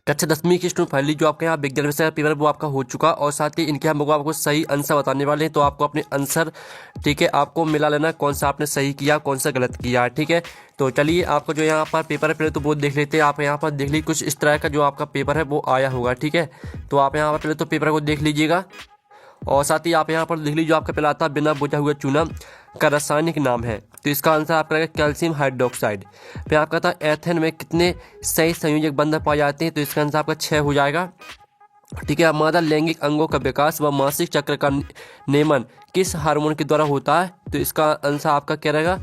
कक्षा 10वीं की स्टूडेंट फाइनली जो आपके यहाँ विज्ञान विषय का पेपर वो आपका हो चुका और साथ ही इनके हम लोग आपको सही आंसर बताने वाले हैं। तो आपको अपने आंसर ठीक है आपको मिला लेना कौन सा आपने सही किया कौन सा गलत किया। ठीक है, तो चलिए आपको जो यहाँ पर पेपर है पहले तो वो देख लेते हैं। आप यहाँ पर देख लीजिए कुछ इस तरह का जो आपका पेपर है वो आया होगा। ठीक है, तो आप यहाँ पर पहले तो पेपर को देख लीजिएगा और साथ ही आप यहाँ पर देख लीजिए जो आपका पहला आता है बिना बुझा हुआ चूना का रासायनिक नाम है। तो इसका आंसर आपका रहेगा कैल्शियम हाइड्रोक्साइड। फिर आपका था एथेन में कितने सही संयोजक बंधन पाए जाते हैं। तो इसका आंसर आपका 6 हो जाएगा। ठीक है, मादा लैंगिक अंगों का विकास व मासिक चक्र का नियमन किस हार्मोन के द्वारा होता है। तो इसका आंसर आपका क्या रहेगा।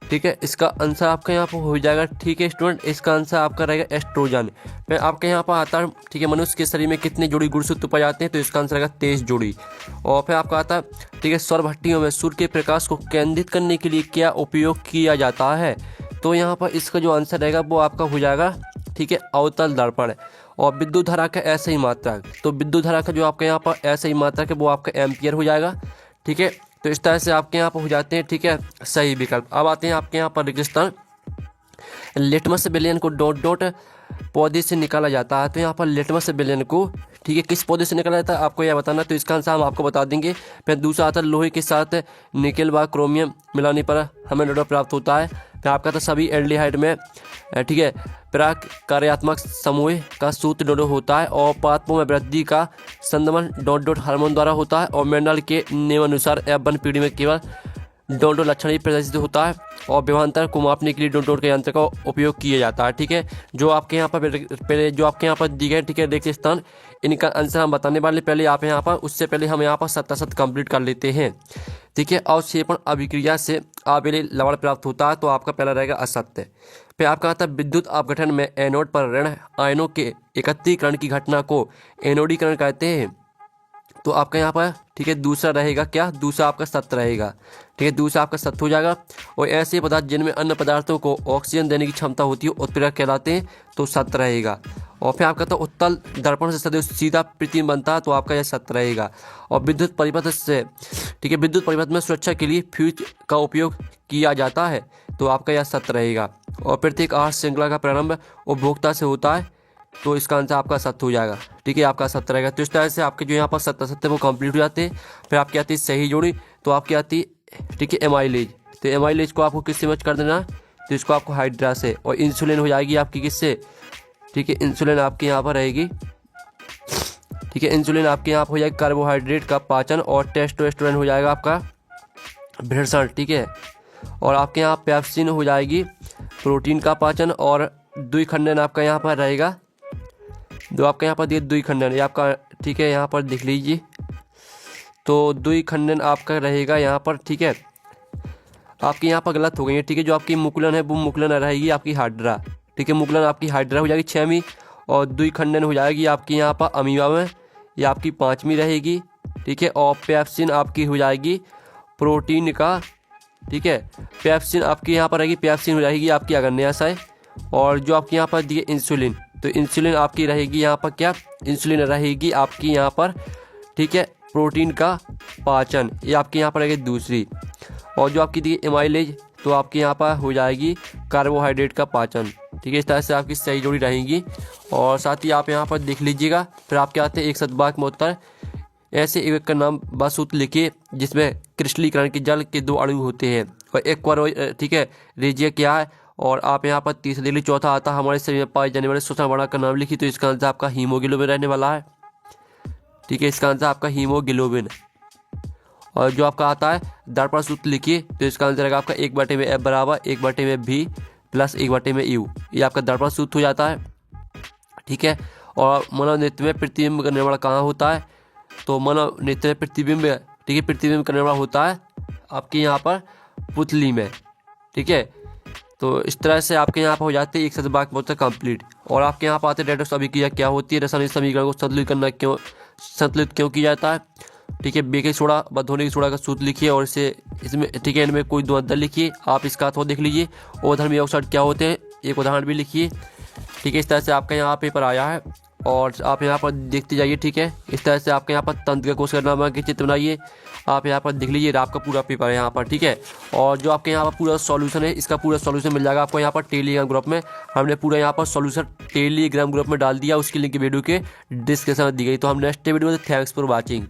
ठीक है, इसका आंसर आपका यहाँ पर हो जाएगा। ठीक है स्टूडेंट, इसका आंसर आपका रहेगा एस्ट्रोजन। फिर आपके यहाँ पर आता है ठीक है मनुष्य के शरीर में कितने जोड़ी गुणसूत्र पाए जाते हैं। तो इसका आंसर रहेगा 23 जोड़ी। और फिर आपका आता है ठीक है सौर भट्टियों में सूर्य के प्रकाश को केंद्रित करने के लिए क्या उपयोग किया जाता है। तो यहाँ पर इसका जो आंसर रहेगा वो आपका हो जाएगा ठीक है अवतल दर्पण। और विद्युत धारा का ऐसा ही मात्रक, तो विद्युत धारा का जो आपका यहाँ पर ऐसा ही मात्रक है वो आपका एम्पियर हो जाएगा। ठीक है, तो इस तरह से आपके यहाँ पर हो जाते हैं ठीक है सही विकल्प। अब आते हैं आपके यहाँ पर रेगिस्तान। Litmus villain co dot dot पौधे से निकाला जाता है। तो यहाँ पर लिटमस विलेन को ठीक है किस पौधे से निकाला जाता है आपको यह बताना। तो इसका आंसर हम आपको बता देंगे। फिर दूसरा आता है लोहे के साथ निकेल व क्रोमियम मिलाने पर हमें डोडो प्राप्त होता है। फिर आपका था सभी एल्डिहाइड में ठीक है प्राक कार्यात्मक समूह का सूत्र डोडो होता है। और पादपों में वृद्धि का संदमन डॉट डॉट हार्मोन द्वारा होता है। और मेंडल के नियमानुसार F1 पीढ़ी में केवल डॉट डॉट लक्षण ही प्रदर्शित होता है। और विभवांतर को मापने के लिए डॉट डॉट के यंत्र का उपयोग किया जाता है। ठीक है, जो आपके यहाँ पर पहले जो आपके यहाँ पर दी गए ठीक है रेखीय स्थान इनका आंसर हम बताने वाले। पहले आप यहाँ पर उससे पहले हम यहाँ पर 7 कंप्लीट कर लेते हैं। ठीक है, अवक्षेपण अभिक्रिया से आवेली लवण प्राप्त होता है। तो आपका पहला रहेगा असत्य। फिर आपका आता है विद्युत अपघटन में एनोड पर ऋण आयनों के एकत्रीकरण की घटना को एनोडीकरण कहते हैं। तो आपका यहाँ पर ठीक है दूसरा रहेगा क्या, दूसरा आपका सत्य रहेगा। ठीक है, दूसरा आपका सत्य हो जाएगा। और ऐसे पदार्थ जिनमें अन्य पदार्थों को ऑक्सीजन देने की क्षमता होती है उत्प्रेरक कहलाते हैं। तो सत्य रहेगा। और फिर आपका तो उत्तल दर्पण से सदैव सीधा प्रतिबिंब बनता है। तो आपका यह सत्य रहेगा। और विद्युत परिपथ से ठीक है विद्युत परिपथ में सुरक्षा के लिए फ्यूज का उपयोग किया जाता है। तो आपका यह सत्य रहेगा। और प्रत्येक आहार श्रृंखला का प्रारंभ उपभोक्ता से होता है। तो इसका आंसर आपका सत्य हो जाएगा। ठीक है, आपका सत्य रहेगा। तो इस तरह से आपके जो यहाँ पर सत्य वो कंप्लीट हो जाते हैं। फिर आपकी आती है सही जोड़ी। तो आपकी आती है ठीक है एमाइलेज। तो एमाइलेज को आपको किससे मैच कर देना है। तो इसको आपको हाइड्रा से। और इंसुलिन हो जाएगी आपकी किससे। ठीक है, इंसुलिन आपकी यहाँ पर रहेगी। ठीक है, इंसुलिन आपके यहाँ पर हो जाएगी कार्बोहाइड्रेट का पाचन। और टेस्टोस्टेरोन हो जाएगा आपका भृषण। ठीक है, और आपके यहाँ पेप्सिन हो जाएगी प्रोटीन का पाचन। और द्विखंडन आपका यहाँ पर रहेगा। जो आपका यहाँ पर दिए द्विखंडन ये आपका ठीक है यहाँ पर देख लीजिए। तो द्विखंडन आपका रहेगा यहाँ पर। ठीक है, आपकी यहाँ पर गलत हो गई है। ठीक है, जो आपकी मुकुलन है वो मुकुलन रहेगी आपकी हाइड्रा। ठीक है, मुकुलन आपकी हाइड्रा हो जाएगी 6वीं। और द्विखंडन हो जाएगी आपकी यहाँ पर अमीबा में, ये आपकी 5वीं रहेगी। ठीक है, और पेप्सिन आपकी हो जाएगी प्रोटीन का। ठीक है, पेप्सिन आपकी यहाँ पर रहेगी, पेप्सिन हो जाएगी आपकी अग्न्याशय। और जो आपके यहाँ पर दिए इंसुलिन, तो इंसुलिन आपकी रहेगी यहाँ पर क्या, इंसुलिन रहेगी आपकी यहाँ पर ठीक है प्रोटीन का पाचन, ये आपकी यहाँ पर रहेगी दूसरी। और जो आपकी दी एमाइलेज तो आपकी यहाँ पर हो जाएगी कार्बोहाइड्रेट का पाचन। ठीक है, इस तरह से आपकी सही जोड़ी रहेगी। और साथ ही आप यहाँ पर देख लीजिएगा। फिर आपके आते हैं एक सतबाक में उत्तर। ऐसे एक का नाम बसूत लिखिए जिसमें क्रिस्टलीकरण के जल के 2 अणु होते हैं। और एक ठीक है रेजिया क्या है। और आप यहाँ पर तीसरा दिल्ली चौथा आता हमारे शरीर में पाए जाने वाले श्वसन वर्णक का नाम लिखिए। तो इसका आंसर आपका हीमोग्लोबिन रहने वाला है। ठीक है, इसका आंसर आपका हीमोग्लोबिन। और जो आपका आता है दर्पण सूत्र लिखिए। तो इसका आंसर रहेगा आपका 1/F बराबर 1/V प्लस 1/U। ये आपका दर्पण सूत्र हो जाता है। ठीक है, और मानव नेत्र में प्रतिबिंब करने वाला कहाँ होता है। तो मानव नेत्र में प्रतिबिंब ठीक है प्रतिबिंब करने वाला होता है आपके यहाँ पर पुतली में। ठीक है, तो इस तरह से आपके यहाँ पर हो जाते हैं एक सतबाक में उत्तर कंप्लीट। और आपके यहाँ पर आते रेडॉक्स अभिक्रिया क्या होती है, रासायनिक समीकरण को संतुलित क्यों किया जाता है। ठीक है, बेकिंग सोडा व धोने की सोडा का सूत्र लिखिए। और इसमें ठीक है इनमें कोई 2 अंतर लिखिए। आप इसका अथवा देख लीजिए। और धर्मी ऑक्साइड क्या होते हैं एक उदाहरण भी लिखिए। ठीक है, इस तरह से आपका यहाँ पेपर आया है। और आप यहाँ पर देखते जाइए, ठीक है। इस तरह से आपके यहाँ पर तंत्र का कोष करना के चित्र बनाइए। आप यहाँ पर देख लीजिए, आपका पूरा पेपर है यहाँ पर, ठीक है। और जो आपके यहाँ पर पूरा सॉल्यूशन है, इसका पूरा सॉल्यूशन मिल जाएगा आपको यहाँ पर टेलीग्राम ग्रुप में। हमने पूरा यहाँ पर सॉल्यूशन टेलीग्राम ग्रुप में डाल दिया, उसकी लिंक वीडियो के डिस्क्रिप्शन में दी गई। तो हम नेक्स्ट वीडियो में, थैंक्स फॉर वॉचिंग।